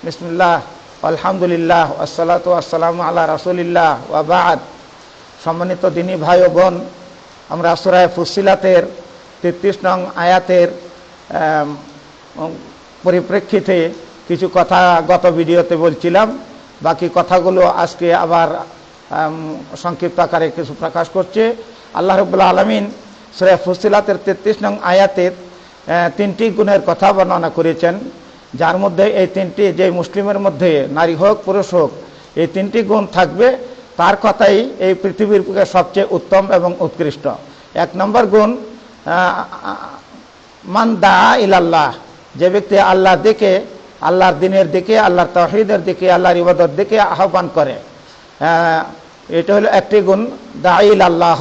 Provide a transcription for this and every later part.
বিসমিল্লাহ, আলহামদুলিল্লাহ, আসসালাতু আসসালামু আলা রাসূলিল্লাহ ওয়া বা'দ। সম্মানিত দিনী ভাই ও বোন, আমরা সূরা ফুসসিলাতের 33 নং আয়াতের পরিপ্রেক্ষিতে কিছু কথা গত ভিডিওতে বলছিলাম। বাকি কথাগুলো আজকে আবার সংক্ষিপ্ত আকারে কিছু প্রকাশ করছে। আল্লাহ রাব্বুল আলামিন সূরা ফুসসিলাতের 33 নং আয়াতের 3টি গুণের কথা বর্ণনা করেছেন, যার মধ্যে এই 3টি, যে মুসলিমের মধ্যে নারী হোক পুরুষ হোক এই 3টি গুণ থাকবে, তার কথাই এই পৃথিবীর বুকে সবচেয়ে উত্তম এবং উৎকৃষ্ট। 1 নম্বর গুণ, মান দা ইলাল্লাহ, যে ব্যক্তি আল্লাহর দিকে, আল্লাহর দ্বীনের দিকে, আল্লাহর তাওহীদের দিকে, আল্লাহর ইবাদত দিকে আহ্বান করে। এটা হলো একটি গুণ, দা ইলাল্লাহ,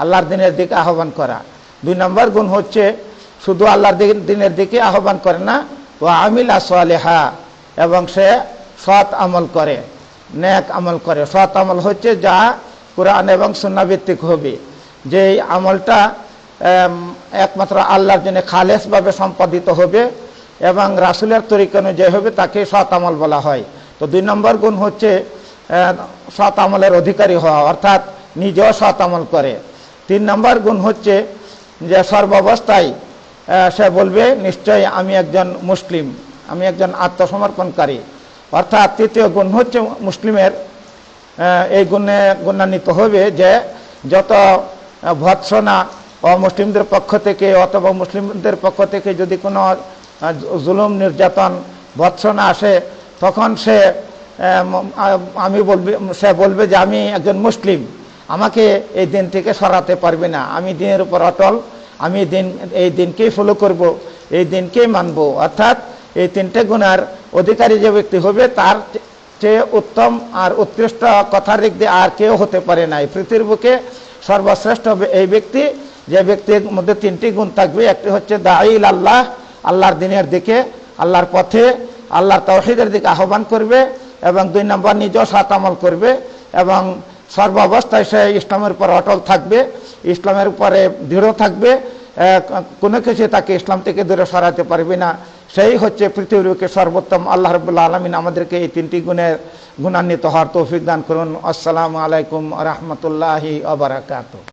আল্লাহর দ্বীনের দিকে আহ্বান করা। 2 নম্বর গুণ হচ্ছে শুধু আল্লাহর দ্বীনের দিকে আহ্বান করে না, ওয়া আমিলা সালিহা, এবং সে সৎ আমল করে, নেক আমল করে। সৎ আমল হচ্ছে যা কুরআন এবং সুন্নাহ ভিত্তিক হবে, যেই আমলটা একমাত্র আল্লাহর জন্য খালেসভাবে সম্পাদিত হবে এবং রাসূলের তরিকা অনুযায়ী হবে, তাকে সৎ আমল বলা হয়। তো 2 নম্বর গুণ হচ্ছে সৎ আমলের অধিকারী হওয়া, অর্থাৎ নিজেও সৎ আমল করে। 3 নম্বর গুণ হচ্ছে যে সর্বাবস্থায় সে বলবে নিশ্চয়ই আমি একজন মুসলিম, আমি একজন আত্মসমর্পণকারী। অর্থাৎ 3য় গুণ হচ্ছে মুসলিমের এই গুণে গুণান্বিত হবে যে যত ভৎসনা অমুসলিমদের পক্ষ থেকে অথবা মুসলিমদের পক্ষ থেকে যদি কোনো জুলুম, নির্যাতন, ভৎসনা আসে, তখন সে বলবে যে আমি একজন মুসলিম, আমাকে এই দিন থেকে সরাতে পারবে না, আমি দিনের উপর অটল, আমি এই দিনকেই ফলো করব, এই দিনকেই মানব। অর্থাৎ এই 3টে গুণের অধিকারী যে ব্যক্তি হবে, তার চেয়ে উত্তম আর উৎকৃষ্ট কথার দিক দিয়ে আর কেউ হতে পারে না। এই পৃথিবীর বুকে সর্বশ্রেষ্ঠ হবে এই ব্যক্তি, যে ব্যক্তির মধ্যে 3টি গুণ থাকবে। একটি হচ্ছে দাঈল আল্লাহ, আল্লাহর দ্বীনের দিকে, আল্লাহর পথে, আল্লাহর তাওহীদের দিকে আহ্বান করবে, এবং 2 নম্বর নিজেও সৎ আমল করবে, এবং সর্বাবস্থায় সে ইসলামের উপর অটল থাকবে, ইসলামের উপরে দৃঢ় থাকবে, কোনো কিছু তাকে ইসলাম থেকে দূরে সরাতে পারবে না। সেই হচ্ছে পৃথিবীর বুকে সর্বোত্তম। আল্লাহ রাব্বুল আলামিন আমাদেরকে এই 3টি গুণের গুণান্বিত হওয়ার তৌফিক দান করুন। আসসালামু আলাইকুম ওয়া রাহমাতুল্লাহি ওয়া বারাকাতুহু।